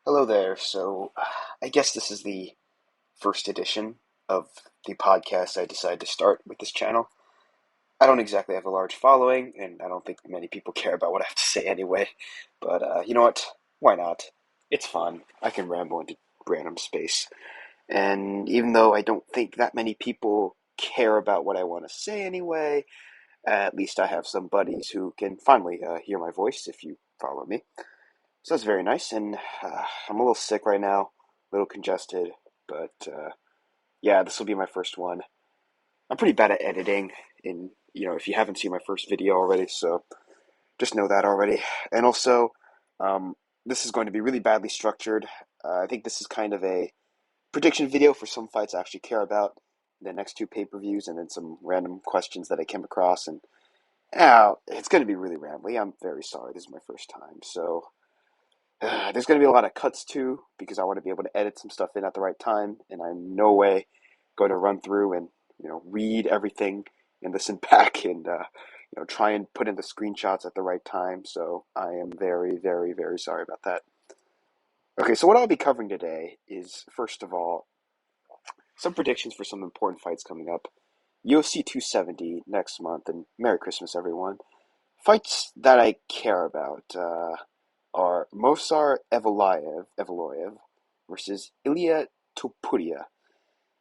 Hello there. I guess this is the first edition of the podcast I decided to start with this channel. I don't exactly have a large following, and I don't think many people care about what I have to say anyway. But you know what? Why not? It's fun. I can ramble into random space. And even though I don't think that many people care about what I want to say anyway, at least I have some buddies who can finally hear my voice if you follow me. So that's very nice, and I'm a little sick right now, a little congested, but yeah, this will be my first one. I'm pretty bad at editing, and if you haven't seen my first video already, so just know that already. And also, um, this is going to be really badly structured. I think this is kind of a prediction video for some fights I actually care about, the next two pay-per-views, and then some random questions that I came across, and it's going to be really rambly. I'm very sorry. This is my first time, so. There's going to be a lot of cuts too because I want to be able to edit some stuff in at the right time, and I'm no way going to run through and read everything and listen back and try and put in the screenshots at the right time. So I am very, very, very sorry about that. Okay, so what I'll be covering today is first of all some predictions for some important fights coming up. UFC 270 next month, and Merry Christmas, everyone. Fights that I care about. Are Movsar Evloev versus Ilia Tupuria.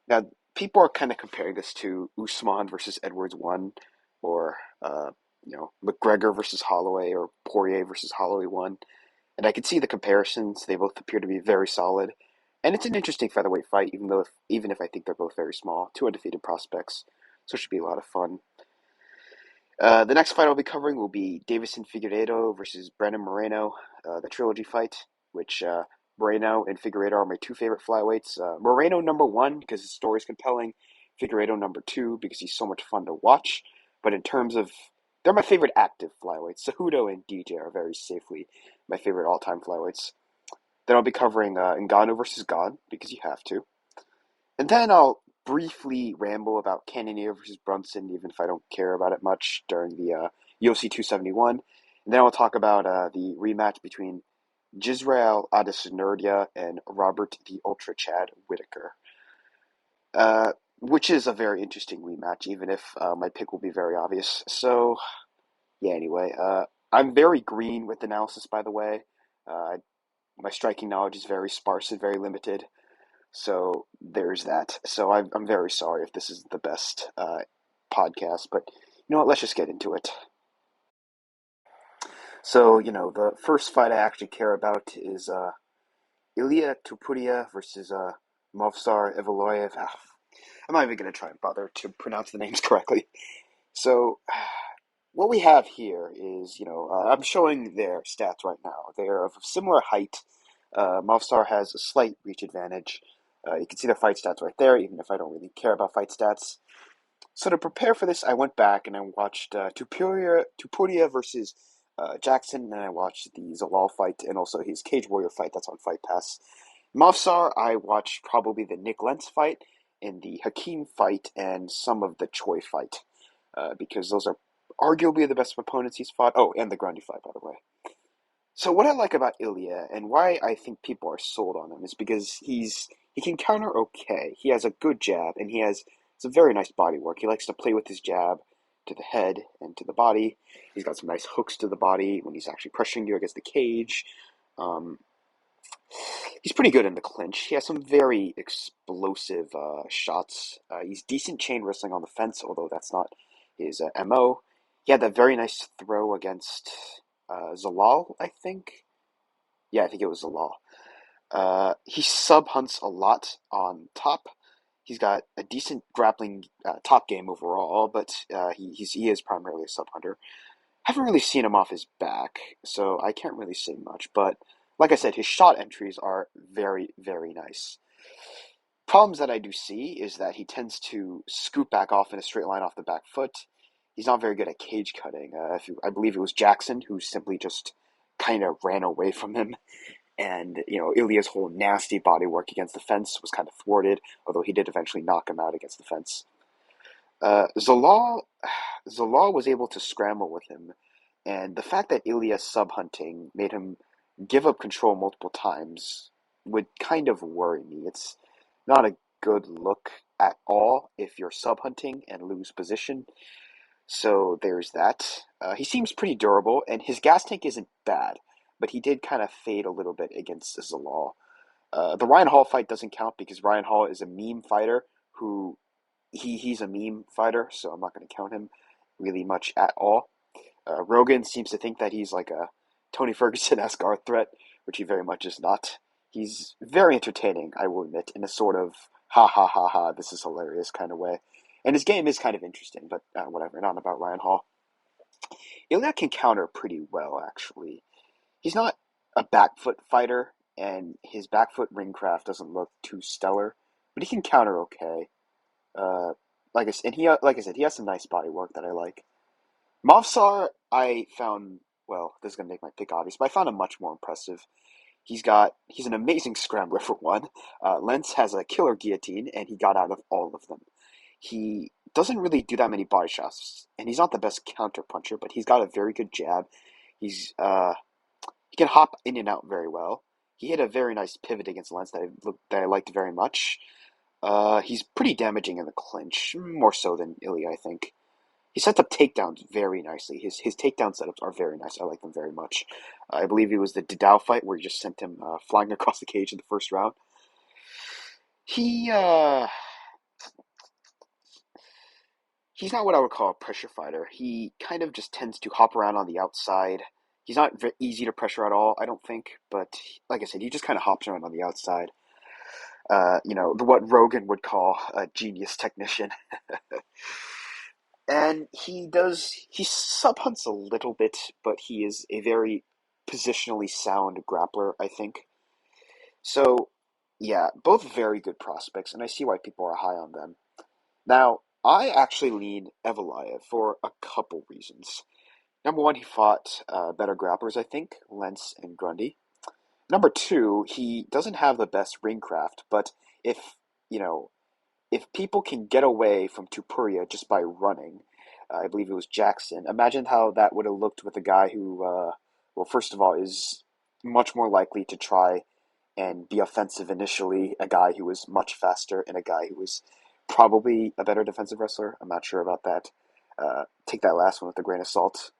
Now, people are kind of comparing this to Usman versus Edwards 1, or McGregor versus Holloway, or Poirier versus Holloway 1. And I can see the comparisons. They both appear to be very solid. And it's an interesting featherweight fight, even if I think they're both very small. Two undefeated prospects. So it should be a lot of fun. The next fight I'll be covering will be Davison Figueiredo versus Brandon Moreno, the trilogy fight, which Moreno and Figueiredo are my two favorite flyweights. Moreno number one because his story is compelling. Figueiredo number two because he's so much fun to watch. But in terms of, they're my favorite active flyweights. Cejudo and DJ are very safely my favorite all-time flyweights. Then I'll be covering Ngannou versus Gane because you have to. And then I'll briefly ramble about Cannonier versus Brunson, even if I don't care about it much, during the UFC 271. And then I'll talk about the rematch between Gisrael Adesanya and Robert the Ultra Chad Whitaker, which is a very interesting rematch, even if my pick will be very obvious. So, yeah, anyway, I'm very green with analysis, by the way. Uh, my striking knowledge is very sparse and very limited. So there's that. So I'm very sorry if this is the best podcast, but you know what? Let's just get into it. So, the first fight I actually care about is Ilia Tupuria versus Movsar Evloev. I'm not even going to try and bother to pronounce the names correctly. So, what we have here is, I'm showing their stats right now. They're of similar height. Movsar has a slight reach advantage. You can see the fight stats right there, even if I don't really care about fight stats. So to prepare for this, I went back and I watched Tupuria versus Jackson, and I watched the Zalal fight and also his Cage Warrior fight that's on Fight Pass. Mavsar, I watched probably the Nick Lentz fight and the Hakeem fight and some of the Choi fight because those are arguably the best opponents he's fought. Oh, and the Grundy fight, by the way. So what I like about Ilya and why I think people are sold on him is because he can counter okay. He has a good jab and he has some very nice body work. He likes to play with his jab to the head and to the body. He's got some nice hooks to the body when he's actually pressuring you against the cage. Um, he's pretty good in the clinch. He has some very explosive shots. He's decent chain wrestling on the fence, although that's not his MO. He had that very nice throw against Zalal, I think. Yeah, I think it was Zalal. He sub hunts a lot on top. He's got a decent grappling top game overall, but he is primarily a sub hunter. Haven't really seen him off his back, so I can't really say much. But like I said, his shot entries are very, very nice. Problems that I do see is that he tends to scoot back off in a straight line off the back foot. He's not very good at cage cutting. I believe it was Jackson who simply just kind of ran away from him. And, Ilya's whole nasty body work against the fence was kind of thwarted, although he did eventually knock him out against the fence. Zalal was able to scramble with him, and the fact that Ilya sub-hunting made him give up control multiple times would kind of worry me. It's not a good look at all if you're sub hunting and lose position. So there's that. He seems pretty durable, and his gas tank isn't bad, but he did kind of fade a little bit against Zalal. The Ryan Hall fight doesn't count because Ryan Hall is a meme fighter who he's a meme fighter, so I'm not going to count him really much at all. Rogan seems to think that he's like a Tony Ferguson-esque guard threat, which he very much is not. He's very entertaining, I will admit, in a sort of ha ha ha ha, this is hilarious kind of way. And his game is kind of interesting, but whatever, not about Ryan Hall. Ilya can counter pretty well, actually. He's not a back foot fighter, and his back foot ring craft doesn't look too stellar, but he can counter okay. Uh, like I said, he has some nice body work that I like. Mavsar, I found, well, this is gonna make my pick obvious, but I found him much more impressive. He's an amazing scrambler for one. Lentz has a killer guillotine, and he got out of all of them. He doesn't really do that many body shots, and he's not the best counter puncher, but he's got a very good jab. He's he can hop in and out very well. He hit a very nice pivot against Lentz that I liked very much. He's pretty damaging in the clinch, more so than Ilya, I think. He sets up takedowns very nicely. His takedown setups are very nice. I like them very much. I believe it was the Didao fight where he just sent him flying across the cage in the first round. He he's not what I would call a pressure fighter. He kind of just tends to hop around on the outside. He's not very easy to pressure at all, I don't think. But like I said, he just kind of hops around on the outside. What Rogan would call a genius technician. And he sub hunts a little bit, but he is a very positionally sound grappler, I think. So, yeah, both very good prospects, and I see why people are high on them. Now, I actually lean Evloev for a couple reasons. Number one, he fought better grapplers, I think, Lentz and Grundy. Number two, he doesn't have the best ring craft, but if, you know, if people can get away from Tupuria just by running, I believe it was Jackson. Imagine how that would have looked with a guy who, well, first of all, is much more likely to try and be offensive initially, a guy who was much faster, and a guy who was probably a better defensive wrestler. I'm not sure about that. Take that last one with a grain of salt.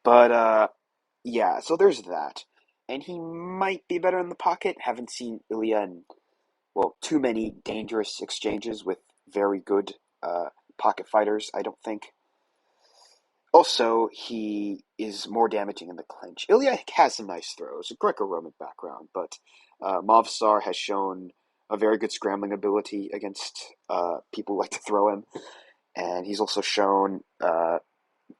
But, yeah, so there's that. And he might be better in the pocket. Haven't seen Ilya in, well, too many dangerous exchanges with very good pocket fighters, I don't think. Also, he is more damaging in the clinch. Ilya has some nice throws, a Greco-Roman background, but Mavsar has shown a very good scrambling ability against people who like to throw him, and he's also shown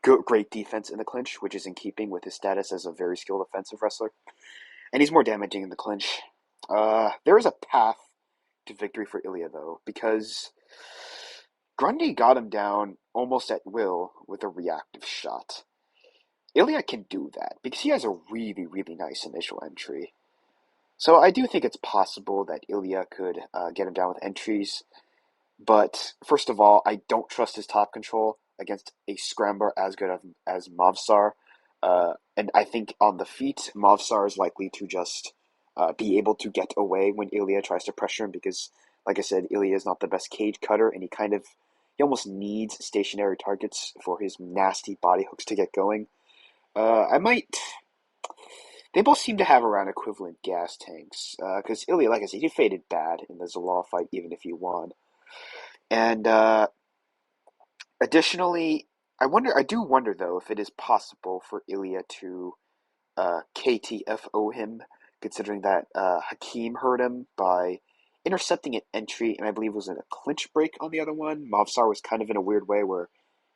great defense in the clinch, which is in keeping with his status as a very skilled offensive wrestler. And he's more damaging in the clinch. There is a path to victory for Ilya, though, because Grundy got him down almost at will with a reactive shot. Ilya can do that because he has a really, really nice initial entry. So I do think it's possible that Ilya could get him down with entries. But first of all, I don't trust his top control against a scrambler as good as Mavsar. And I think on the feet, Mavsar is likely to just be able to get away when Ilya tries to pressure him because, like I said, Ilya is not the best cage cutter, and he almost needs stationary targets for his nasty body hooks to get going. I might. They both seem to have around equivalent gas tanks. Because Ilya, like I said, he faded bad in the Zalal fight, even if he won. And additionally, I do wonder though if it is possible for Ilya to KTFO him, considering that Hakeem hurt him by intercepting an entry, and I believe it was in a clinch break on the other one. Mavsar was kind of in a weird way where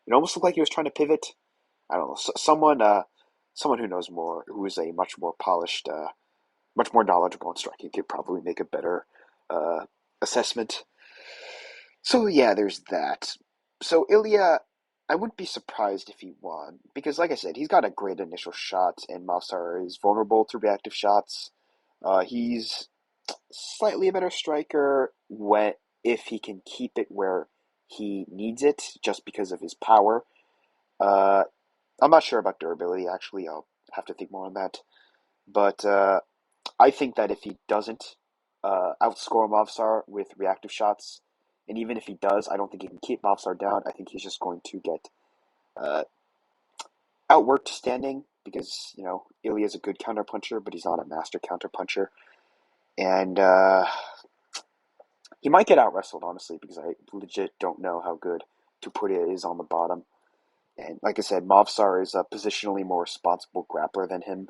it almost looked like he was trying to pivot. I don't know, someone who knows more, who is a much more polished, much more knowledgeable in striking, could probably make a better assessment. So yeah, there's that. So Ilya, I wouldn't be surprised if he won because, like I said, he's got a great initial shot, and Mavsar is vulnerable to reactive shots. He's slightly a better striker when if he can keep it where he needs it, just because of his power. Uh, I'm not sure about durability. Actually, I'll have to think more on that. But I think that if he doesn't outscore Movsar with reactive shots, and even if he does, I don't think he can keep Movsar down. I think he's just going to get uh, outworked standing because, Ilya is a good counterpuncher, but he's not a master counterpuncher. And he might get out wrestled, honestly, because I legit don't know how good Tupuria is on the bottom. And like I said, Movsar is a positionally more responsible grappler than him.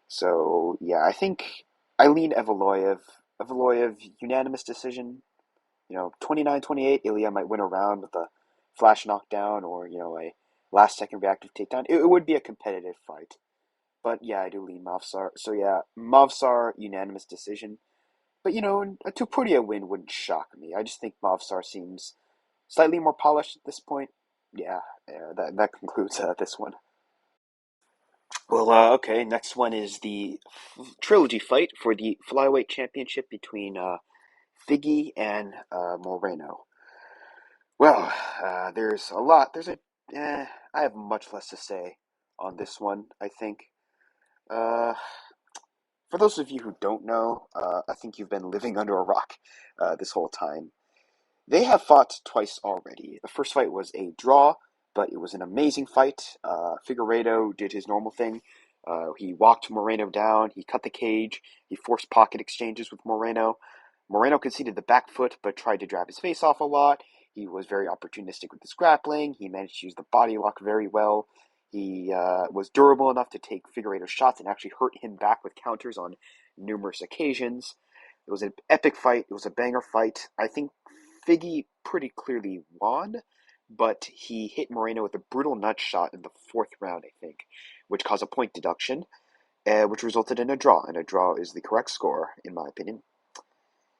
So, yeah, I think I lean Evloev. Evloev, unanimous decision. 29-28, Ilya might win a round with a flash knockdown or, a last-second reactive takedown. It would be a competitive fight. But, yeah, I do lean Movsar. So, yeah, Movsar, unanimous decision. But, a Tupuria win wouldn't shock me. I just think Movsar seems slightly more polished at this point. Yeah, that concludes this one. Well, okay, next one is the trilogy fight for the flyweight championship between Figgy and Moreno. Well, there's a lot. I have much less to say on this one, I think. Uh, for those of you who don't know, I think you've been living under a rock this whole time. They have fought twice already. The first fight was a draw, but it was an amazing fight. Figueiredo did his normal thing. He walked Moreno down, he cut the cage, he forced pocket exchanges with Moreno. Moreno conceded the back foot, but tried to drag his face off a lot. He was very opportunistic with his grappling. He managed to use the body lock very well. He was durable enough to take Figueiredo's shots and actually hurt him back with counters on numerous occasions. It was an epic fight. It was a banger fight. I think Figgy pretty clearly won, but he hit Moreno with a brutal nut shot in the fourth round, I think, which caused a point deduction, which resulted in a draw, and a draw is the correct score, in my opinion.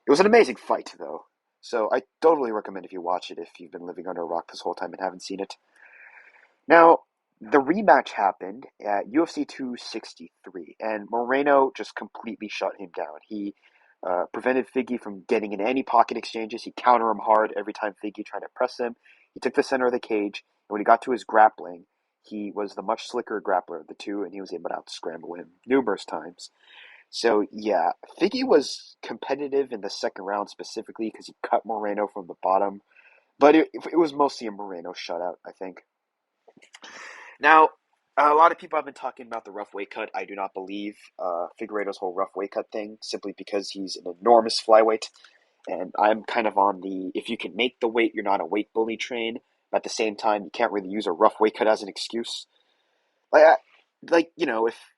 It was an amazing fight, though, so I totally recommend if you watch it if you've been living under a rock this whole time and haven't seen it. Now, the rematch happened at UFC 263, and Moreno just completely shut him down. He prevented Figgy from getting in any pocket exchanges. He countered him hard every time Figgy tried to press him. He took the center of the cage, and when he got to his grappling, he was the much slicker grappler of the two, and he was able to out-scramble him numerous times. So, yeah, Figgy was competitive in the second round specifically because he cut Moreno from the bottom, but it was mostly a Moreno shutout, I think. Now, a lot of people have been talking about the rough weight cut. I do not believe Figueiredo's whole rough weight cut thing, simply because he's an enormous flyweight, and I'm kind of on the if you can make the weight, you're not a weight bully train. But at the same time, you can't really use a rough weight cut as an excuse. Like,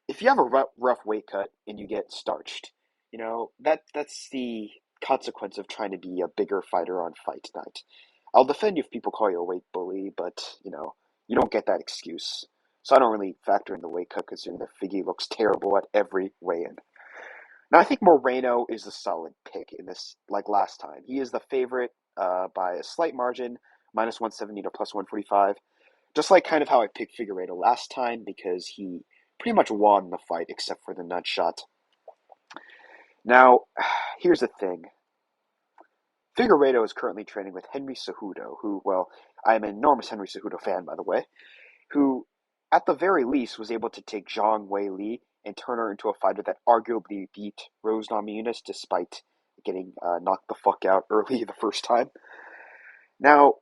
if you have a rough weight cut and you get starched, that's the consequence of trying to be a bigger fighter on fight night. I'll defend you if people call you a weight bully, but you don't get that excuse. So I don't really factor in the weight cut considering that Figgy looks terrible at every weigh-in. Now I think Moreno is a solid pick in this, like last time. He is the favorite by a slight margin, minus 170 to plus 145. Just like kind of how I picked Figueiredo last time because he pretty much won the fight except for the nut shot. Now, here's the thing. Figueiredo is currently training with Henry Cejudo, who, well, I am an enormous Henry Cejudo fan, by the way, who, at the very least, was able to take Zhang Wei Li and turn her into a fighter that arguably beat Rose Namajunas despite getting knocked the fuck out early the first time. Now,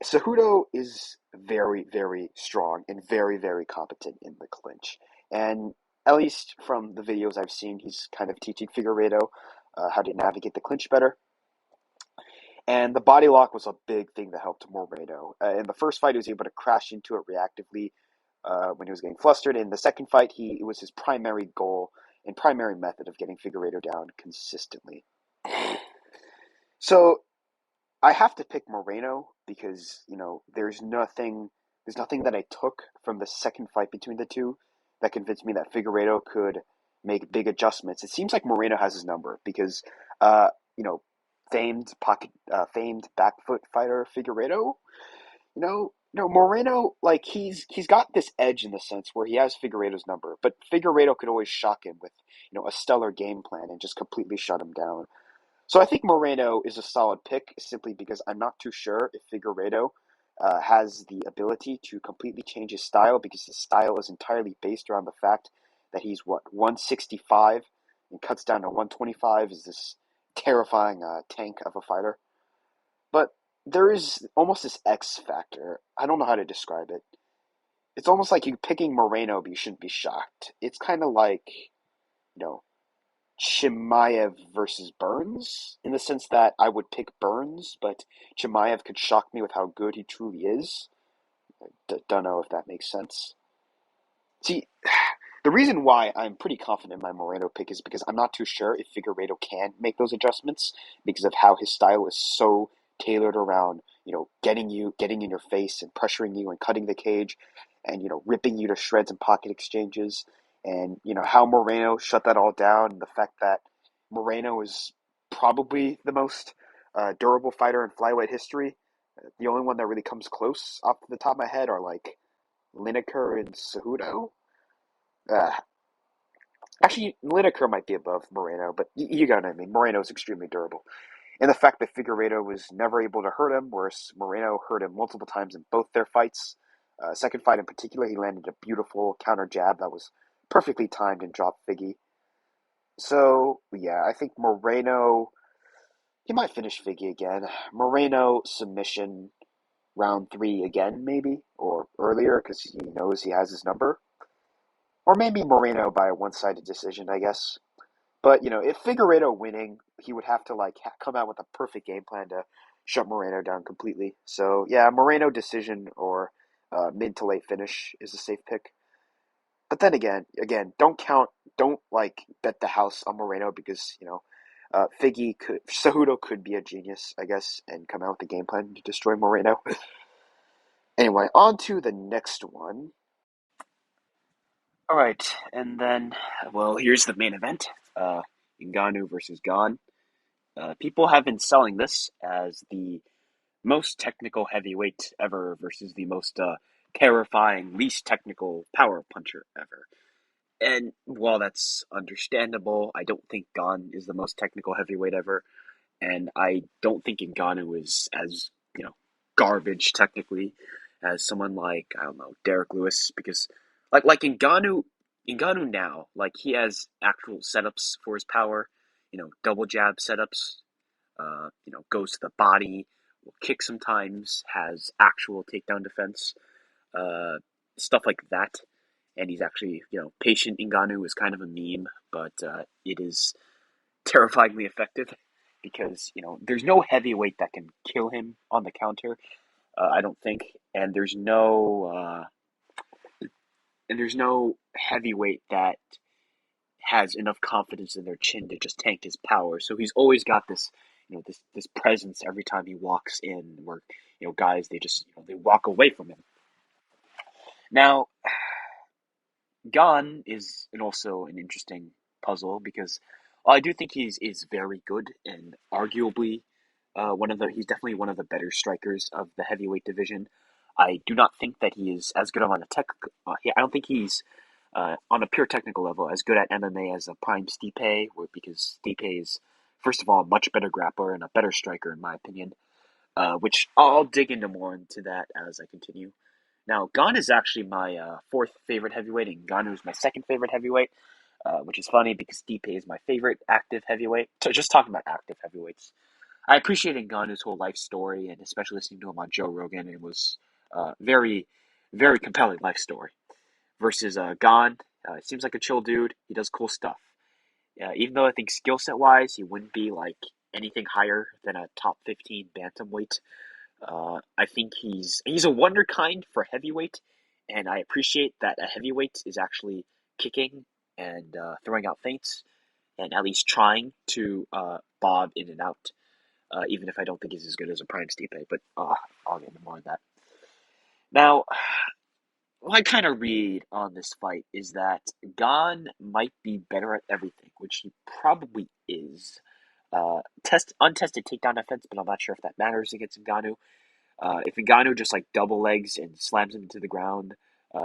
Cejudo is very, very strong and very, very competent in the clinch. And at least from the videos I've seen, he's kind of teaching Figueiredo how to navigate the clinch better. And the body lock was a big thing that helped Moreno. In the first fight, he was able to crash into it reactively when he was getting flustered. In the second fight, it was his primary goal and primary method of getting Figueiredo down consistently. So I have to pick Moreno because, there's nothing that I took from the second fight between the two that convinced me that Figueiredo could make big adjustments. It seems like Moreno has his number because, famed back foot fighter Figueiredo, Moreno, like he's got this edge in the sense where he has Figueiredo's number, but Figueiredo could always shock him with, a stellar game plan and just completely shut him down. So I think Moreno is a solid pick simply because I'm not too sure if Figueiredo has the ability to completely change his style because his style is entirely based around the fact that he's 165 and cuts down to 125, is this terrifying tank of a fighter. But there is almost this X factor. I don't know how to describe it. It's almost like you picking Moreno, but you shouldn't be shocked. It's kind of like, you know, Chimaev versus Burns, in the sense that I would pick Burns, but Chimaev could shock me with how good he truly is. Don't know if that makes sense. See, the reason why I'm pretty confident in my Moreno pick is because I'm not too sure if Figueiredo can make those adjustments because of how his style is so tailored around, getting in your face and pressuring you and cutting the cage and, ripping you to shreds and pocket exchanges. And, how Moreno shut that all down, and the fact that Moreno is probably the most durable fighter in flyweight history. The only one that really comes close off the top of my head are like Lineker and Cejudo. Uh, Actually, Lineker might be above Moreno, but you got what I mean. Moreno is extremely durable. And the fact that Figueiredo was never able to hurt him, whereas Moreno hurt him multiple times in both their fights. Second fight in particular, he landed a beautiful counter jab that was perfectly timed and dropped Figgy. So, yeah, I think Moreno, he might finish Figgy again. Moreno submission round 3 again, maybe, or earlier, because he knows he has his number. Or maybe Moreno by a one-sided decision, I guess. But, if Figueiredo winning, he would have to come out with a perfect game plan to shut Moreno down completely. So, yeah, Moreno decision or mid to late finish is a safe pick. But then again, don't bet the house on Moreno because, Cejudo could be a genius, I guess, and come out with a game plan to destroy Moreno. Anyway, on to the next one. All right, and then, well, here's the main event. Ngannou versus Gane. People have been selling this as the most technical heavyweight ever versus the most terrifying, least technical power puncher ever. And while that's understandable, I don't think Gane is the most technical heavyweight ever, and I don't think Ngannou is as garbage technically as someone like, I don't know, Derek Lewis, because like Ngannou now, like, he has actual setups for his power, double jab setups, goes to the body, will kick sometimes, has actual takedown defense, uh, stuff like that. And he's actually, patient Ngannou is kind of a meme, but it is terrifyingly effective because, there's no heavyweight that can kill him on the counter, I don't think, and there's no heavyweight that has enough confidence in their chin to just tank his power. So he's always got this, this presence every time he walks in, where guys, they just they walk away from him. Now, Gon is also an interesting puzzle because I do think is very good and arguably he's definitely one of the better strikers of the heavyweight division. I do not think that he is as good on a tech. I don't think he's on a pure technical level as good at MMA as a prime Stipe, because Stipe is, first of all, a much better grappler and a better striker in my opinion. Which I'll dig into that as I continue. Now, Gane is actually my fourth favorite heavyweight, and Ngannou is my second favorite heavyweight, which is funny because Stipe is my favorite active heavyweight. So just talking about active heavyweights, I appreciated Ngannou's whole life story, and especially listening to him on Joe Rogan. It was very, very compelling life story. Versus Gane, it seems like a chill dude. He does cool stuff. Even though I think skill set wise, he wouldn't be like anything higher than a top 15 bantamweight. I think he's a wonder kind for heavyweight, and I appreciate that a heavyweight is actually kicking and throwing out feints, and at least trying to bob in and out. Even if I don't think he's as good as a prime Stipe, but I'll get into more of that. Now, my kind of read on this fight is that Gane might be better at everything, which he probably is. Untested takedown defense, but I'm not sure if that matters against Ngannou. If Ngannou just double legs and slams him into the ground,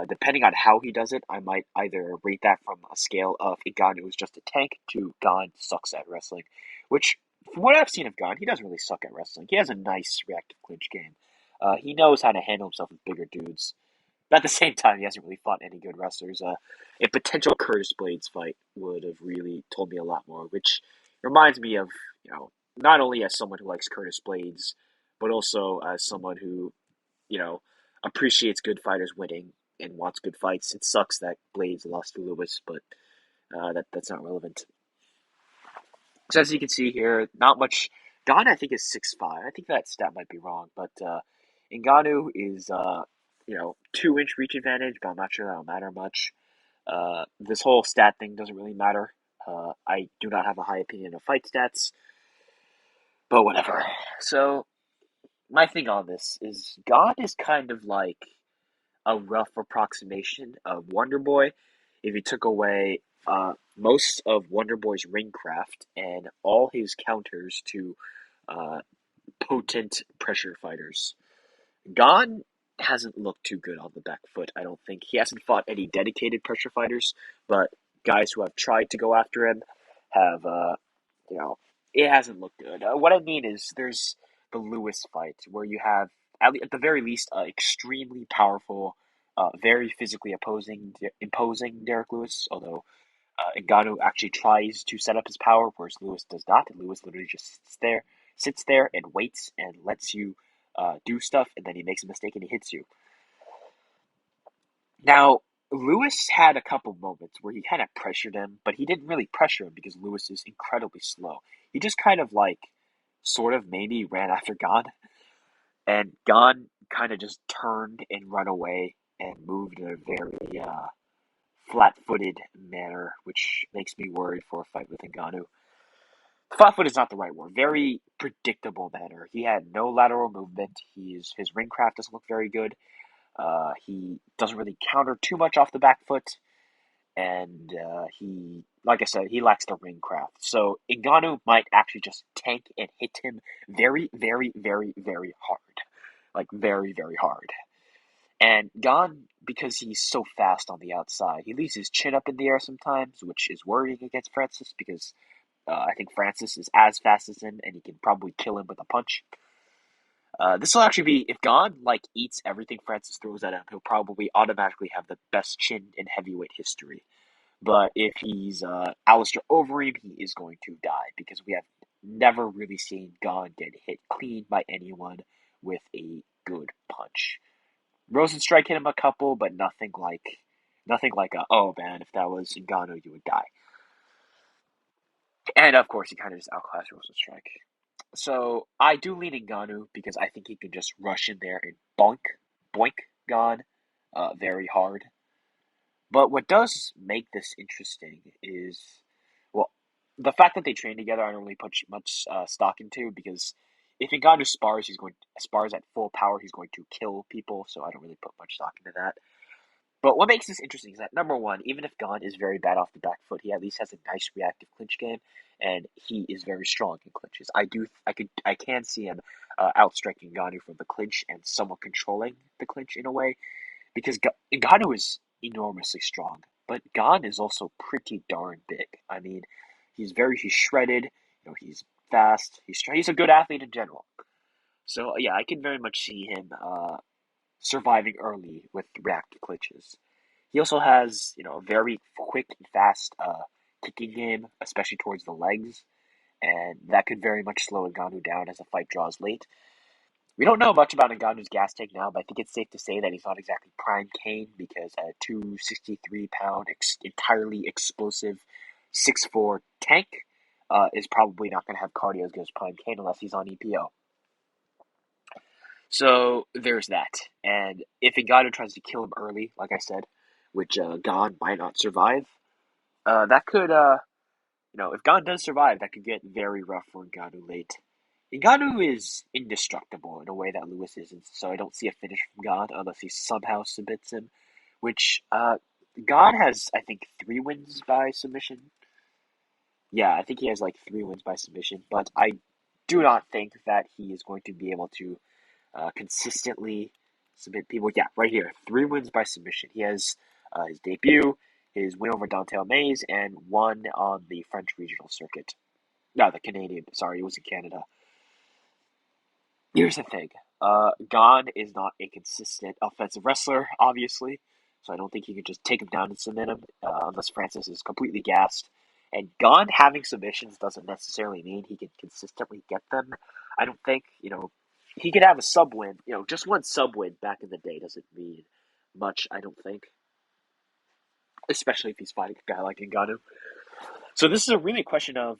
depending on how he does it, I might either rate that from a scale of Ngannou is just a tank to Gane sucks at wrestling, which, from what I've seen of Gane, he doesn't really suck at wrestling. He has a nice reactive clinch game. He knows how to handle himself with bigger dudes. But at the same time, he hasn't really fought any good wrestlers. A potential Curtis Blades fight would have really told me a lot more, which reminds me of, not only as someone who likes Curtis Blades, but also as someone who, you know, appreciates good fighters winning and wants good fights. It sucks that Blades lost to Lewis, but that's not relevant. So as you can see here, not much. Gane, I think, is 6'5". I think that stat might be wrong, but Ngannou is 2-inch reach advantage, but I'm not sure that'll matter much. This whole stat thing doesn't really matter. I do not have a high opinion of fight stats, but whatever. So my thing on this is God is kind of like a rough approximation of Wonder Boy if you took away most of Wonder Boy's ring craft and all his counters to uh, potent pressure fighters. Gane hasn't looked too good on the back foot, I don't think. He hasn't fought any dedicated pressure fighters, but guys who have tried to go after him have, you know, it hasn't looked good. What I mean is there's the Lewis fight where you have, at the very least, extremely powerful, very physically imposing Derek Lewis, although Ngannou actually tries to set up his power, whereas Lewis does not. And Lewis literally just sits there and waits and lets you do stuff, and then he makes a mistake and he hits you. Now, Lewis had a couple moments where he kind of pressured him, but he didn't really pressure him because Lewis is incredibly slow. He just kind of sort of maybe ran after Gane, and Gane kind of just turned and run away and moved in a very flat-footed manner, which makes me worried for a fight with Ngannou. Flat-foot is not the right word. Very predictable manner. He had no lateral movement. His ring craft doesn't look very good. He doesn't really counter too much off the back foot, and like I said, he lacks the ring craft. So Ngannou might actually just tank and hit him very, very, very, very hard, like very, very hard. And Gane, because he's so fast on the outside, he leaves his chin up in the air sometimes, which is worrying against Francis because I think Francis is as fast as him, and he can probably kill him with a punch. This will actually be, if Gane eats everything Francis throws at him, he'll probably automatically have the best chin in heavyweight history. But if he's Alistair Overeem, he is going to die because we have never really seen Gane get hit clean by anyone with a good punch. Rosenstrike hit him a couple, but nothing like oh man, if that was Ngannou, you would die. And of course, he kind of just outclassed Rosenstrike. So I do lean Ngannou because I think he can just rush in there and boink Gane, very hard. But what does make this interesting is, well, the fact that they train together. I don't really put much stock into because if Ngannou spars at full power, he's going to kill people. So I don't really put much stock into that. But what makes this interesting is that number one, even if Gane is very bad off the back foot, he at least has a nice reactive clinch game, and he is very strong in clinches. I can see him outstriking Ngannou from the clinch and somewhat controlling the clinch in a way because Ngannou is enormously strong, but Gane is also pretty darn big. I mean, he's shredded. He's fast. He's a good athlete in general. So yeah, I can very much see him surviving early with reactive clinches. He also has, a very quick and fast kicking game, especially towards the legs, and that could very much slow Ngannou down as the fight draws late. We don't know much about Ngannou's gas tank now, but I think it's safe to say that he's not exactly prime Kane because a 263-pound, entirely explosive 6'4" tank is probably not going to have cardio as good as prime Kane unless he's on EPO. So there's that. And if Ngannou tries to kill him early, like I said, which Gane might not survive, that could, if Gane does survive, that could get very rough for Ngannou late. Ngannou is indestructible in a way that Lewis isn't, so I don't see a finish from Gane unless he somehow submits him, which Gane has, I think, 3 wins by submission. Yeah, I think he has 3 wins by submission, but I do not think that he is going to be able to consistently submit people. Yeah, right here. 3 wins by submission. He has his debut, his win over Dante Mays, and 1 on the French regional circuit. No, the Canadian. Sorry, it was in Canada. Here's the thing. Gane is not a consistent offensive wrestler, obviously, so I don't think you can just take him down and submit him unless Francis is completely gassed. And Gane having submissions doesn't necessarily mean he can consistently get them. I don't think, he could have a sub win. Just one sub win back in the day doesn't mean much, I don't think, especially if he's fighting a guy like Ngannou. So this is a really question of,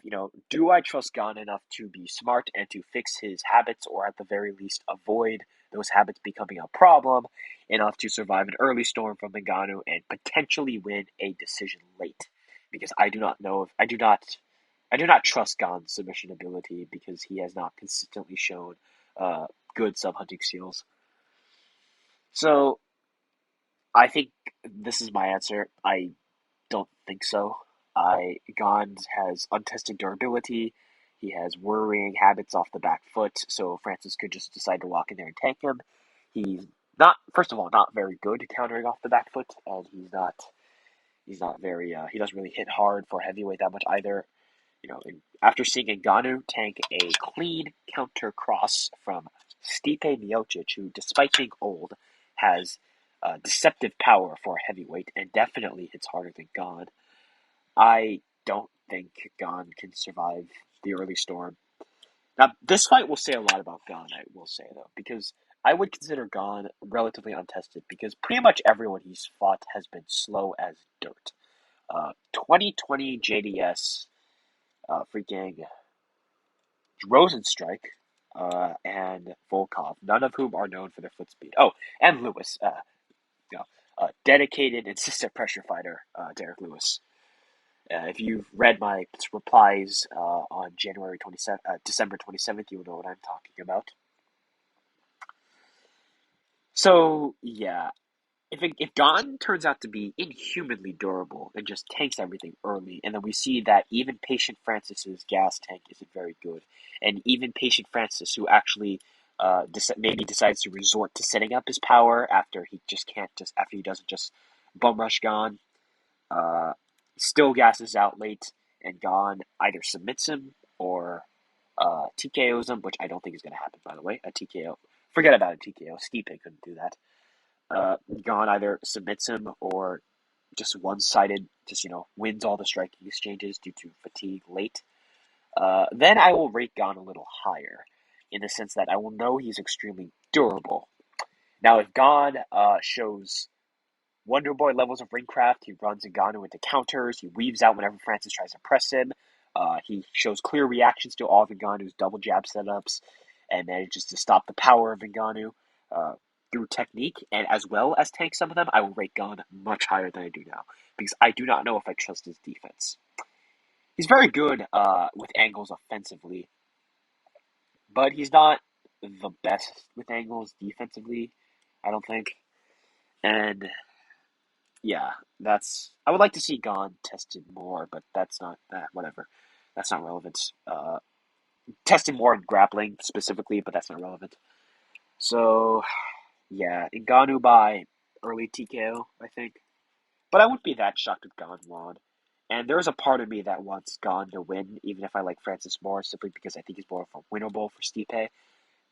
do I trust Gane enough to be smart and to fix his habits, or at the very least avoid those habits becoming a problem, enough to survive an early storm from Ngannou and potentially win a decision late? Because I do not know if I do not trust Gane's submission ability because he has not consistently shown uh, good sub hunting skills. So I think this is my answer. I don't think so. Gans has untested durability. He has worrying habits off the back foot, so Francis could just decide to walk in there and tank him. He's not, first of all, not very good at countering off the back foot, and he's not very, he doesn't really hit hard for heavyweight that much either. After seeing Ngannou tank a clean counter cross from Stipe Miocic, who, despite being old, has deceptive power for heavyweight and definitely hits harder than Gane, I don't think Gane can survive the early storm. Now, this fight will say a lot about Gane, I will say, though, because I would consider Gane relatively untested because pretty much everyone he's fought has been slow as dirt. 2020 JDS, freaking Rosenstrike, and Volkov, none of whom are known for their foot speed. Oh, and Lewis, dedicated, insistent pressure fighter, Derek Lewis. If you've read my replies on December 27th, you will know what I'm talking about. So, yeah, if Gane turns out to be inhumanly durable and just tanks everything early, and then we see that even patient Francis's gas tank isn't very good, and even patient Francis, who actually maybe decides to resort to setting up his power after he doesn't just bum rush Gane, uh, still gasses out late, and Gane either submits him or TKOs him, which I don't think is going to happen, by the way. A TKO. Forget about a TKO. Stipe couldn't do that. Gane either submits him or just one-sided, wins all the striking exchanges due to fatigue late. Then I will rate Gane a little higher, in the sense that I will know he's extremely durable. Now, if Gane shows Wonder Boy levels of ringcraft. He runs Ngannou into counters. He weaves out whenever Francis tries to press him. He shows clear reactions to all of Ngannou's double jab setups and manages to stop the power of Ngannou through technique and as well as tank some of them. I will rate Gane much higher than I do now because I do not know if I trust his defense. He's very good with angles offensively, but he's not the best with angles defensively, I don't think. And yeah, I would like to see Gane tested more, but that's not that. Whatever, that's not relevant. Tested more in grappling specifically, but that's not relevant. So yeah, Ngannou by early TKO, I think. But I wouldn't be that shocked with Gane won. And there's a part of me that wants Gane to win, even if I like Francis more, simply because I think he's more of a winnable for Stipe.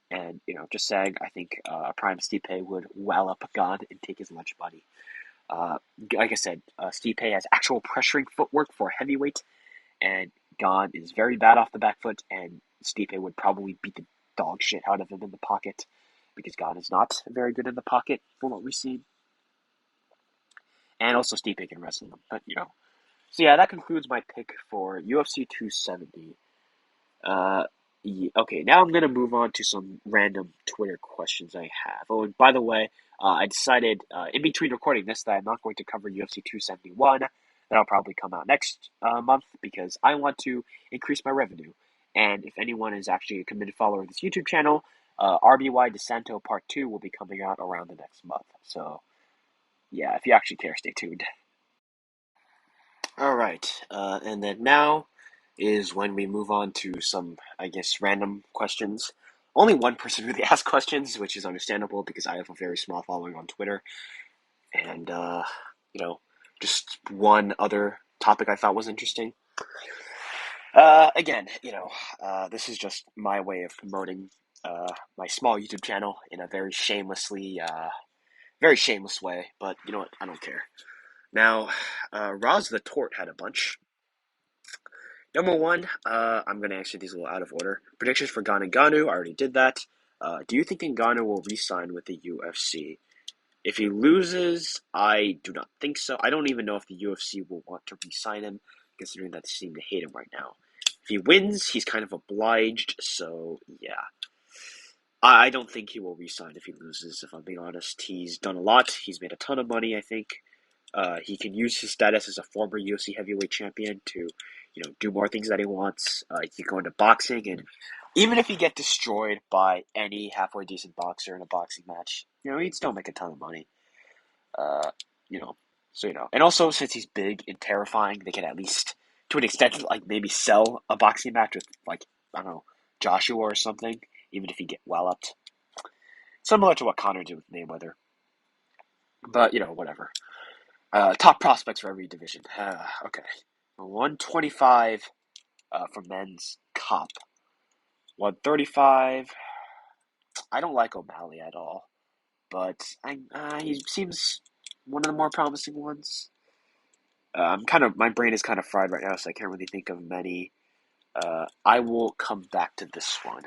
And just saying, I think Prime Stipe would well up Gane and take his lunch money. Uh, like I said, Stipe has actual pressuring footwork for heavyweight, and Gane is very bad off the back foot, and Stipe would probably beat the dog shit out of him in the pocket, because Gane is not very good in the pocket, from what we've seen. And also Stipe can wrestle him, but So yeah, that concludes my pick for UFC 270. Yeah, okay, now I'm going to move on to some random Twitter questions I have. Oh, and by the way, I decided in between recording this that I'm not going to cover UFC 271. That'll probably come out next month because I want to increase my revenue. And if anyone is actually a committed follower of this YouTube channel, RBY DeSanto Part 2 will be coming out around the next month. So, yeah, if you actually care, stay tuned. All right, and then now is when we move on to some, I guess, random questions. Only one person really asked questions, which is understandable because I have a very small following on Twitter, and just one other topic I thought was interesting. Again, this is just my way of promoting my small YouTube channel in a very shameless way. But you know what? I don't care. Now, Roz the Tort had a bunch. Number one, I'm going to answer these a little out of order. Predictions for Gane and Ngannou, I already did that. Do you think Ngannou will re-sign with the UFC? If he loses, I do not think so. I don't even know if the UFC will want to re-sign him, considering that they seem to hate him right now. If he wins, he's kind of obliged, so yeah. I don't think he will re-sign if he loses, if I'm being honest. He's done a lot. He's made a ton of money, I think. He can use his status as a former UFC heavyweight champion to, do more things that he wants. He can go into boxing, and even if he get destroyed by any halfway decent boxer in a boxing match, he'd still make a ton of money. Uh, you know, and also since he's big and terrifying, they can at least, to an extent, like maybe sell a boxing match with like I don't know Joshua or something, even if he get walloped. Similar to what Conor did with Mayweather, but whatever. Top prospects for every division. Okay. 125 for men's cop. 135. I don't like O'Malley at all, but he seems one of the more promising ones. My brain is kind of fried right now, so I can't really think of many. I will come back to this one.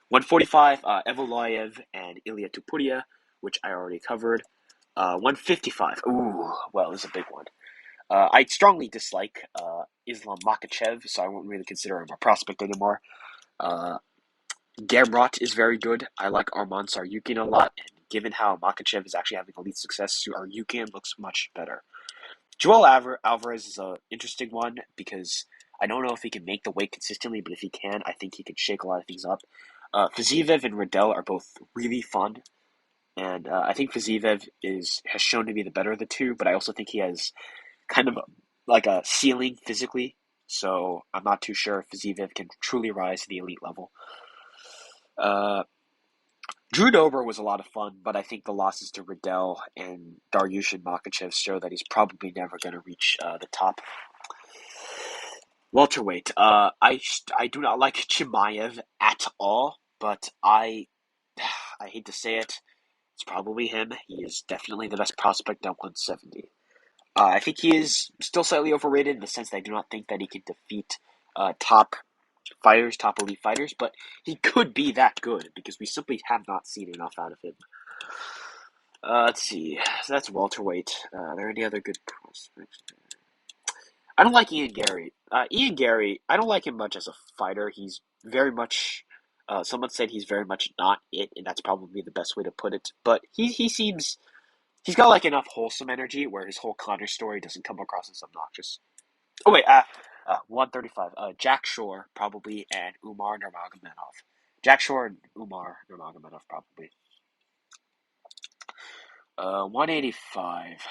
145, Evloev and Ilia Tupuria, which I already covered. 155. Ooh, well, this is a big one. I strongly dislike Islam Makhachev, so I won't really consider him a prospect anymore. Gamrot is very good. I like Arman Tsarukyan a lot, and given how Makhachev is actually having elite success, Tsarukyan looks much better. Joel Alvarez is an interesting one because I don't know if he can make the weight consistently, but if he can, I think he can shake a lot of things up. Fiziev and Riddell are both really fun, and I think Fiziev has shown to be the better of the two, but I also think he has kind of like a ceiling physically, so I'm not too sure if Fiziev can truly rise to the elite level. Drew Dober was a lot of fun, but I think the losses to Riddell and Dariush Makhachev show that he's probably never going to reach the top. Welterweight. I do not like Chimaev at all, but I hate to say it, it's probably him. He is definitely the best prospect at 170. I think he is still slightly overrated in the sense that I do not think that he can defeat top elite fighters, but he could be that good because we simply have not seen enough out of him. Let's see. So that's welterweight. Are there any other good prospects? I don't like Ian Gary. Ian Gary, I don't like him much as a fighter. He's very much. Someone said he's very much not it, and that's probably the best way to put it. But he seems he's got like enough wholesome energy where his whole Connor story doesn't come across as obnoxious. Oh wait, 135. Jack Shore probably and Umar Nurmagomedov. Jack Shore and Umar Nurmagomedov probably. 185.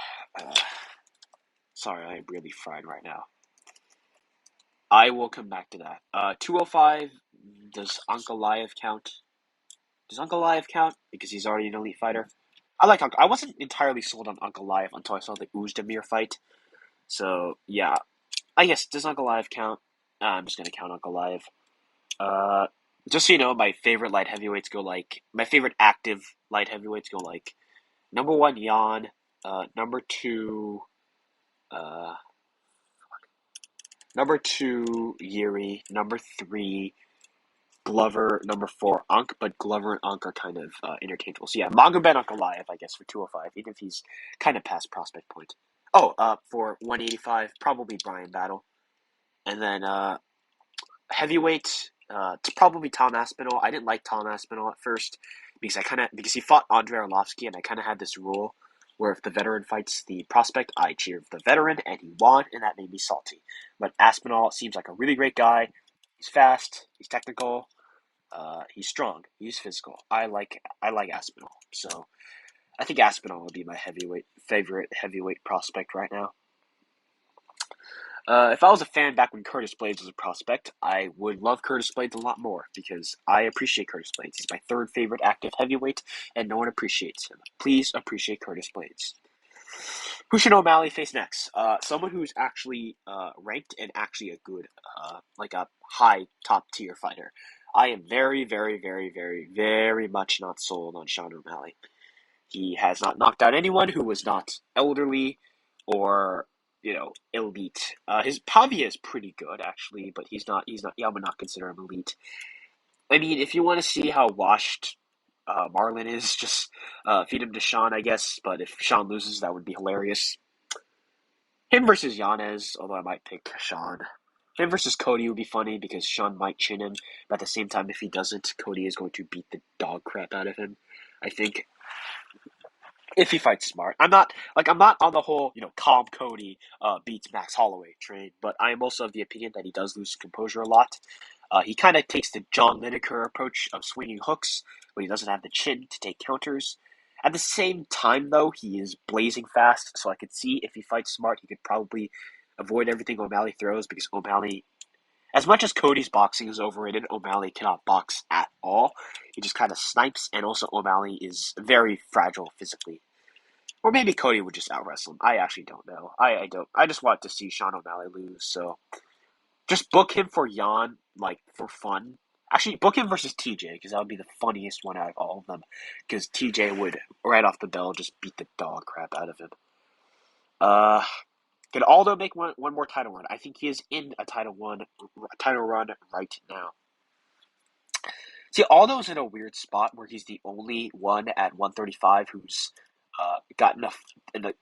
Sorry, I'm really fried right now. I will come back to that. 205. Does Ankalaev count? Does Ankalaev count because he's already an elite fighter? I like I wasn't entirely sold on Ankalaev until I saw the Uzdemir fight. So yeah, I guess does Ankalaev count? I'm just gonna count Ankalaev. Just so you know, my favorite light heavyweights go like my favorite active light heavyweights go like number one Jan, number two, uh, number two Yuri, number three Glover, number four Unk, but Glover and Unk are kind of interchangeable. So yeah, Magomed Ankalaev, I guess for 205, even if he's kind of past prospect point. Oh, for 185, probably Brian Battle, and then heavyweight. It's probably Tom Aspinall. I didn't like Tom Aspinall at first because he fought Andrei Arlovsky, and I kind of had this rule where if the veteran fights the prospect, I cheer for the veteran, and he won, and that made me salty. But Aspinall seems like a really great guy. He's fast. He's technical. He's strong. He's physical. I like Aspinall. So I think Aspinall would be my favorite heavyweight prospect right now. If I was a fan back when Curtis Blades was a prospect, I would love Curtis Blades a lot more because I appreciate Curtis Blades. He's my third favorite active heavyweight, and no one appreciates him. Please appreciate Curtis Blades. Who should O'Malley face next? Someone who's actually ranked and actually a good, like a high top tier fighter. I am very, very, very, very, very much not sold on Sean O'Malley. He has not knocked out anyone who was not elderly or elite. His Pavia is pretty good actually, but he's not. He's not. Yeah, I would not consider him elite. I mean, if you want to see how washed Marlon is, just feed him to Sean, I guess. But if Sean loses, that would be hilarious. Him versus Yanez, although I might pick Sean. Him versus Cody would be funny because Sean might chin him, but at the same time, if he doesn't, Cody is going to beat the dog crap out of him. I think if he fights smart. I'm not on the whole, calm Cody beats Max Holloway train, but I am also of the opinion that he does lose composure a lot. He kind of takes the John Lineker approach of swinging hooks, but he doesn't have the chin to take counters. At the same time, though, he is blazing fast, so I could see if he fights smart, he could probably avoid everything O'Malley throws because O'Malley, as much as Cody's boxing is overrated, O'Malley cannot box at all. He just kind of snipes, and also O'Malley is very fragile physically. Or maybe Cody would just out wrestle him. I actually don't know. I don't. I just want to see Sean O'Malley lose. So just book him for Jan, like for fun. Actually, book him versus TJ because that would be the funniest one out of all of them. Because TJ would right off the bell just beat the dog crap out of him. Uh, can Aldo make one more title run? I think he is in a title run right now. See, Aldo's in a weird spot where he's the only one at 135 who's got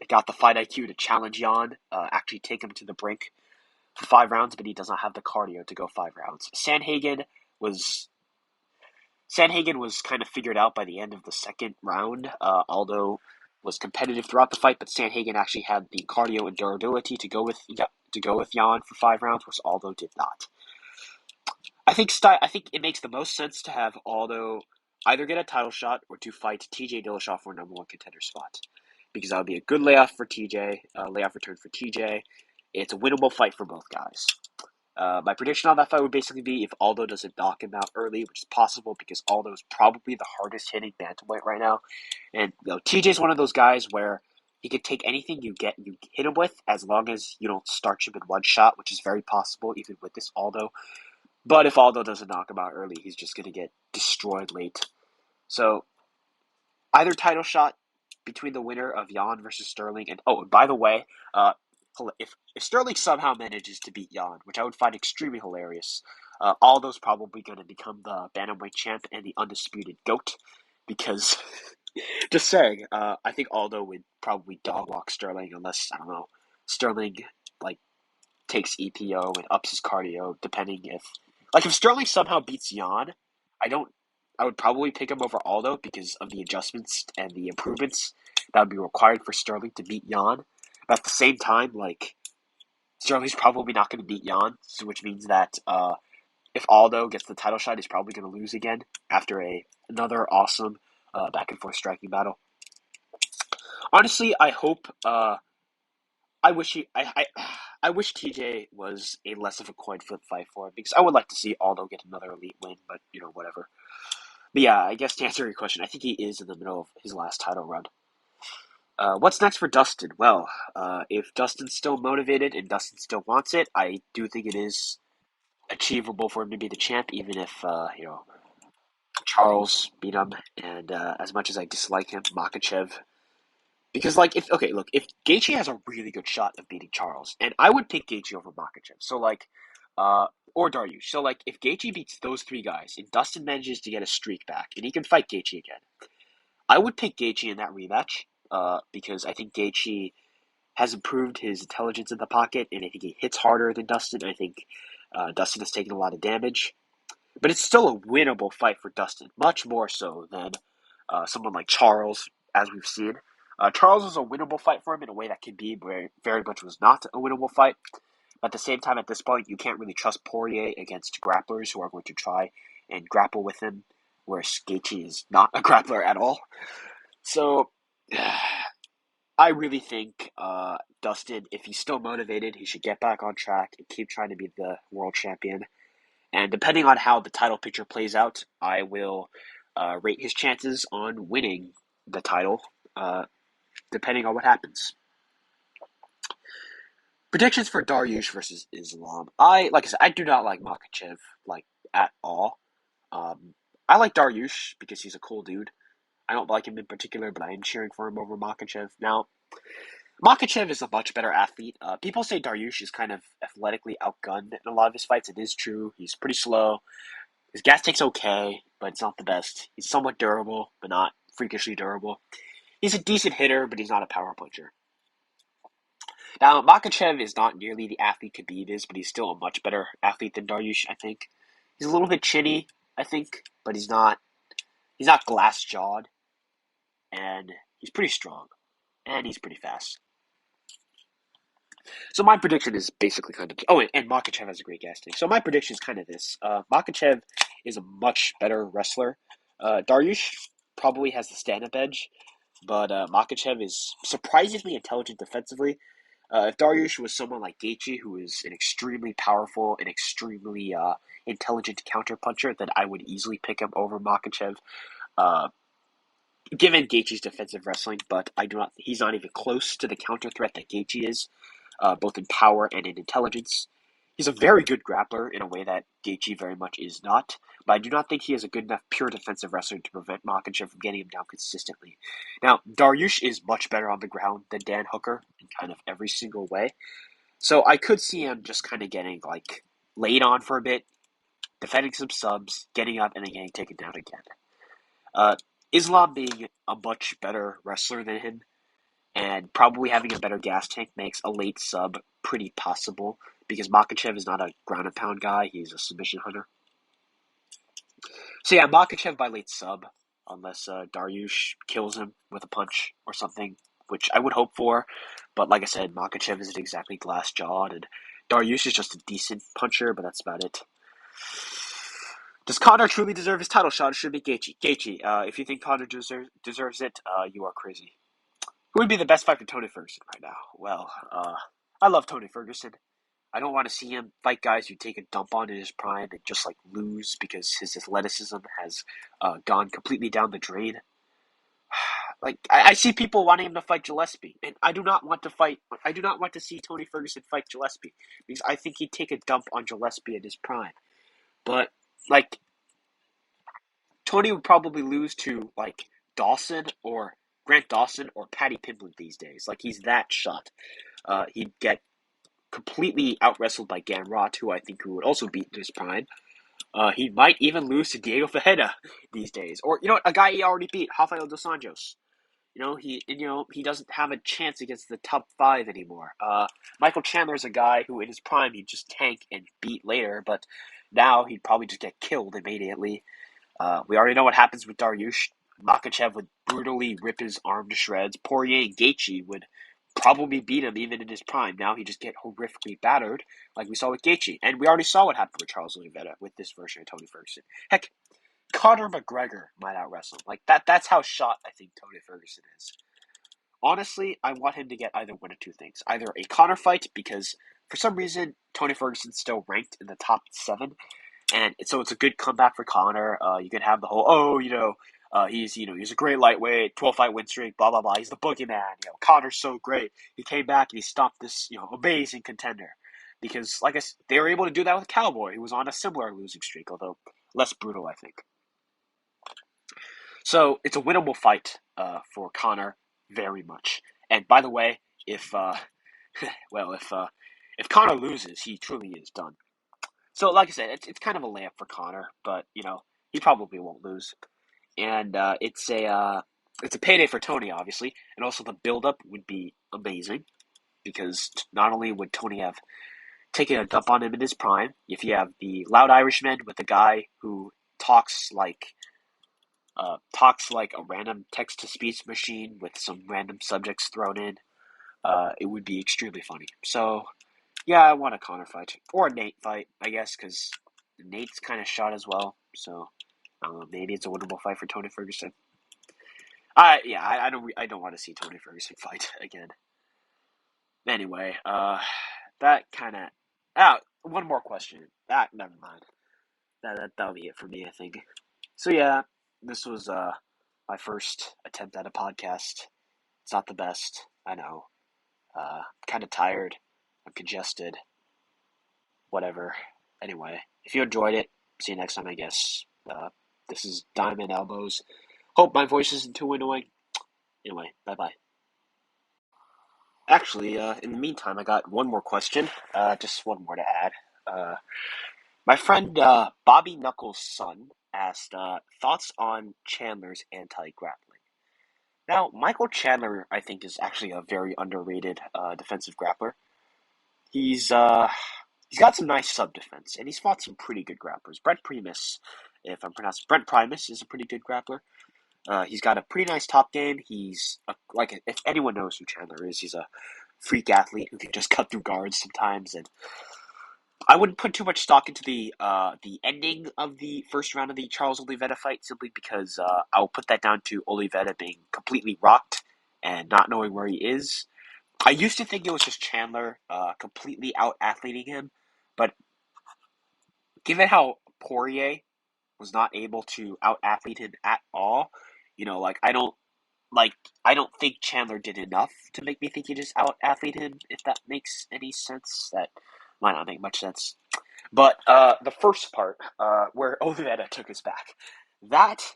got the fight IQ to challenge Jan, actually take him to the brink for 5 rounds, but he does not have the cardio to go 5 rounds. Sandhagen was kind of figured out by the end of the second round. Aldo was competitive throughout the fight, but Sandhagen actually had the cardio and durability to go with Jan for 5 rounds, whereas Aldo did not. I think it makes the most sense to have Aldo either get a title shot or to fight TJ Dillashaw for a number one contender spot. Because that would be a good layoff for TJ, layoff return for TJ. It's a winnable fight for both guys. My prediction on that fight would basically be if Aldo doesn't knock him out early, which is possible because Aldo is probably the hardest hitting bantamweight right now. And TJ is one of those guys where he could take anything you hit him with as long as you don't starch him in one shot, which is very possible even with this Aldo. But if Aldo doesn't knock him out early, he's just going to get destroyed late. So either title shot between the winner of Jan versus Sterling. And by the way, if Sterling somehow manages to beat Jan, which I would find extremely hilarious, Aldo's probably going to become the bantamweight champ and the undisputed GOAT. Because, just saying, I think Aldo would probably dog walk Sterling unless, I don't know, Sterling, takes EPO and ups his cardio, depending if Sterling somehow beats Jan, I would probably pick him over Aldo because of the adjustments and the improvements that would be required for Sterling to beat Jan. But at the same time, Sterling's probably not going to beat Jan, which means that if Aldo gets the title shot, he's probably going to lose again after another awesome back and forth striking battle. Honestly, I hope. I wish I wish TJ was a less of a coin flip fight for him because I would like to see Aldo get another elite win, but whatever. But yeah, I guess to answer your question, I think he is in the middle of his last title run. What's next for Dustin? Well, if Dustin's still motivated and Dustin still wants it, I do think it is achievable for him to be the champ, even if Charles beat him. And as much as I dislike him, Makachev. Because, if Gaethje has a really good shot of beating Charles, and I would pick Gaethje over Makachev. So, or Dariush. So, if Gaethje beats those three guys, and Dustin manages to get a streak back, and he can fight Gaethje again, I would pick Gaethje in that rematch, because I think Gaethje has improved his intelligence in the pocket, and I think he hits harder than Dustin. I think Dustin has taken a lot of damage. But it's still a winnable fight for Dustin, much more so than someone like Charles, as we've seen. Charles was a winnable fight for him in a way that Khabib very much was not a winnable fight. But at the same time, at this point, you can't really trust Poirier against grapplers who are going to try and grapple with him, whereas Gaethje is not a grappler at all. So, I really think Dustin, if he's still motivated, he should get back on track and keep trying to be the world champion. And depending on how the title picture plays out, I will rate his chances on winning the title, depending on what happens. Predictions for Dariush versus Islam. Like I said, I do not like Makachev at all. I like Dariush because he's a cool dude. I don't like him in particular, but I am cheering for him over Makachev. Now, Makachev is a much better athlete. People say Dariush is kind of athletically outgunned in a lot of his fights. It is true. He's pretty slow. His gas take's okay, but it's not the best. He's somewhat durable, but not freakishly durable. He's a decent hitter, but he's not a power puncher. Now, Makachev is not nearly the athlete Khabib is, but he's still a much better athlete than Dariush, I think. He's a little bit chinny, I think, but he's not glass jawed, and he's pretty strong, and he's pretty fast. So my prediction is basically kind of and Makachev has a great gas tank. So my prediction is kind of this: Makachev is a much better wrestler. Dariush probably has the stand-up edge, but Makachev is surprisingly intelligent defensively. If Dariush was someone like Gaethje, who is an extremely powerful and extremely intelligent counterpuncher, then I would easily pick him over Makachev. Uh, Given Gaethje's defensive wrestling, but I do not. He's not even close to the counter threat that Gaethje is, both in power and in intelligence. He's a very good grappler in a way that Gaethje very much is not, but I do not think he is a good enough pure defensive wrestler to prevent Makhachev from getting him down consistently. Now, Dariush is much better on the ground than Dan Hooker in kind of every single way, so I could see him just kind of getting like laid on for a bit, defending some subs, getting up, and then getting taken down again. Uh, Islam being a much better wrestler than him and probably having a better gas tank makes a late sub pretty possible because Makachev is not a ground and pound guy, he's a submission hunter. So yeah, Makachev by late sub, unless Dariush kills him with a punch or something, which I would hope for. But like I said, Makachev isn't exactly glass jawed, and Dariush is just a decent puncher, but that's about it. Does Conor truly deserve his title shot, or should it be Gaethje? Gaethje, if you think Conor deserves it, you are crazy. Who would be the best fight for Tony Ferguson right now? Well, I love Tony Ferguson. I don't want to see him fight guys who take a dump on in his prime and just like lose because his athleticism has gone completely down the drain. Like I see people wanting him to fight Gillespie, and I do not want to fight. I do not want to see Tony Ferguson fight Gillespie because I think he'd take a dump on Gillespie in his prime. But like Tony would probably lose to like Dawson or Grant Dawson or Paddy Pimblett these days. Like he's that shot. He'd get completely out wrestled by Gamrot, who I think who would also beat in his prime. He might even lose to Diego Ferreira these days, or a guy he already beat, Rafael dos Anjos. He doesn't have a chance against the top five anymore. Michael Chandler is a guy who in his prime he'd just tank and beat later, but now he'd probably just get killed immediately. We already know what happens with Dariush. Makhachev would brutally rip his arm to shreds. Poirier and Gaethje would probably beat him even in his prime. Now he just get horrifically battered, like we saw with Gaethje. And we already saw what happened with Charles Oliveira with this version of Tony Ferguson. Heck, Conor McGregor might out wrestle him. Like that's how shot I think Tony Ferguson is. Honestly, I want him to get either one of two things. Either a Conor fight, because for some reason Tony Ferguson's still ranked in the top 7, and so it's a good comeback for Conor. You can have the whole, he's a great lightweight, 12-fight win streak, blah blah blah. He's the boogeyman. Conor's so great. He came back and he stopped this amazing contender. Because like they were able to do that with Cowboy, who was on a similar losing streak, although less brutal, I think. So it's a winnable fight for Conor, very much. And by the way, if if Conor loses, he truly is done. So, like I said, it's kind of a layup for Conor, but he probably won't lose, and it's a payday for Tony, obviously, and also the build up would be amazing because not only would Tony have taken a dump on him in his prime, if you have the loud Irishman with the guy who talks like a random text to speech machine with some random subjects thrown in, it would be extremely funny. So yeah, I want a Conor fight. Or a Nate fight, I guess, because Nate's kind of shot as well. So maybe it's a winnable fight for Tony Ferguson. I don't want to see Tony Ferguson fight again. Anyway, that kind of... one more question. Never mind. That'll be it for me, I think. So yeah, this was my first attempt at a podcast. It's not the best, I know. Kind of tired. I'm congested. Whatever. Anyway, if you enjoyed it, see you next time, I guess. Uh, this is DiamondElbow's. Hope my voice isn't too annoying. Anyway, bye bye. Actually, in the meantime, I got one more question. Just one more to add. Uh, my friend Bobby Knuckles' son asked thoughts on Chandler's anti-grappling. Now, Michael Chandler, I think, is actually a very underrated defensive grappler. He's uh, he's got some nice sub defense, and he's fought some pretty good grapplers. Brent Primus, if I'm pronouncing Brent Primus, is a pretty good grappler. He's got a pretty nice top game. He's like if anyone knows who Chandler is, he's a freak athlete who can just cut through guards sometimes. And I wouldn't put too much stock into the ending of the first round of the Charles Oliveira fight simply because I'll put that down to Oliveira being completely rocked and not knowing where he is. I used to think it was just Chandler completely out athleting him, but given how Poirier was not able to out athlete him at all, like I don't think Chandler did enough to make me think he just out athlete him. If that makes any sense, that might not make much sense. But the first part, where Oliveira took his back, that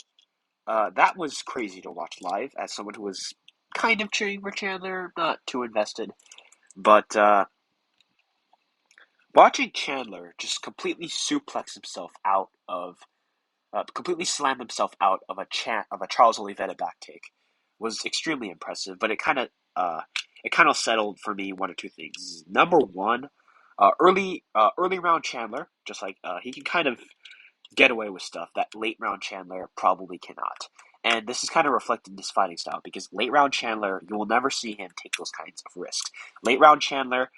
that was crazy to watch live as someone who was kind of cheering for Chandler, not too invested. But watching Chandler just completely suplex himself out of, completely slam himself out of a Charles Oliveira back take was extremely impressive. But it kind of settled for me one or two things. Number one, early round Chandler, just like he can kind of get away with stuff that late round Chandler probably cannot. And this is kind of reflected in his fighting style because late round Chandler, you will never see him take those kinds of risks. Late round Chandler,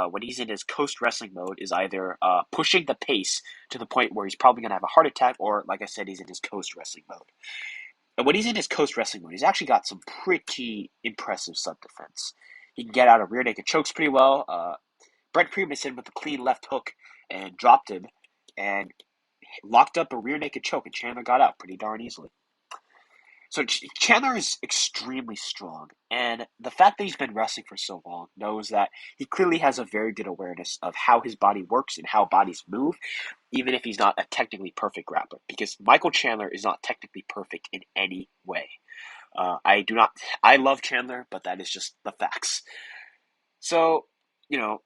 when he's in his coast wrestling mode, is either pushing the pace to the point where he's probably going to have a heart attack, or, like I said, he's in his coast wrestling mode. And when he's in his coast wrestling mode, he's actually got some pretty impressive sub defense. He can get out of rear naked chokes pretty well. Brent Primus hit him with a clean left hook and dropped him, and locked up a rear naked choke, and Chandler got out pretty darn easily. So Chandler is extremely strong, and the fact that he's been wrestling for so long knows that he clearly has a very good awareness of how his body works and how bodies move, even if he's not a technically perfect grappler. Because Michael Chandler is not technically perfect in any way. I do not. I love Chandler, but that is just the facts. So, you know,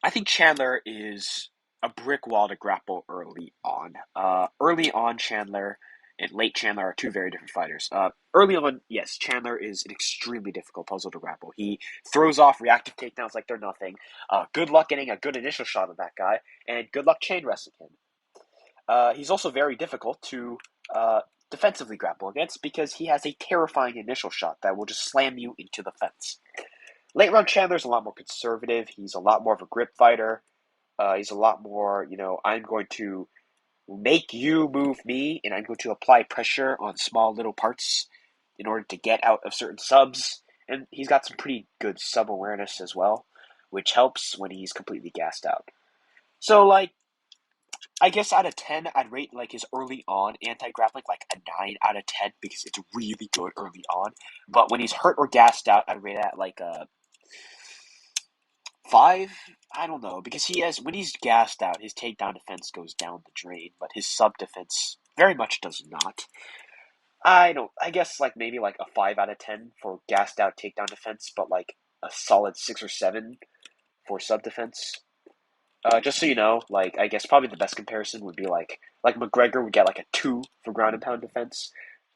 I think Chandler is a brick wall to grapple early on. Early on, Chandler and late Chandler are two very different fighters. Early on, yes, Chandler is an extremely difficult puzzle to grapple. He throws off reactive takedowns like they're nothing. Good luck getting a good initial shot of that guy, and good luck chain wrestling him. He's also very difficult to defensively grapple against because he has a terrifying initial shot that will just slam you into the fence. Late round Chandler's a lot more conservative. He's a lot more of a grip fighter. He's a lot more, I'm going to make you move me, and I'm going to apply pressure on small little parts in order to get out of certain subs. And he's got some pretty good sub awareness as well, which helps when he's completely gassed out. So, I guess out of 10, I'd rate his early on anti-grappling like a 9 out of 10 because it's really good early on. But when he's hurt or gassed out, I'd rate it at like a 5. I don't know, because when he's gassed out, his takedown defense goes down the drain, but his sub defense very much does not. I guess maybe a 5 out of 10 for gassed out takedown defense, but a solid 6 or 7 for sub defense. Just so you know, I guess probably the best comparison would be like McGregor would get a 2 for ground and pound defense.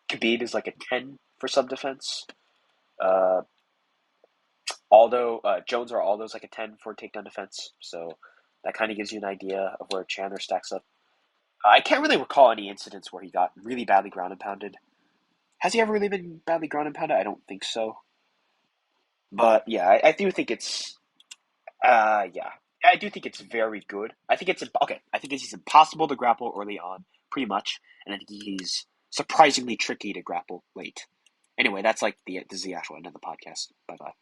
Khabib is a 10 for sub defense. Uh, Jones or Aldo's a 10 for takedown defense. So that kind of gives you an idea of where Chandler stacks up. I can't really recall any incidents where he got really badly ground and pounded. Has he ever really been badly ground and pounded? I don't think so. But yeah, I do think it's yeah. I do think it's very good. I think it's okay. I think he's impossible to grapple early on, pretty much, and I think he's surprisingly tricky to grapple late. Anyway, this is the actual end of the podcast. Bye bye.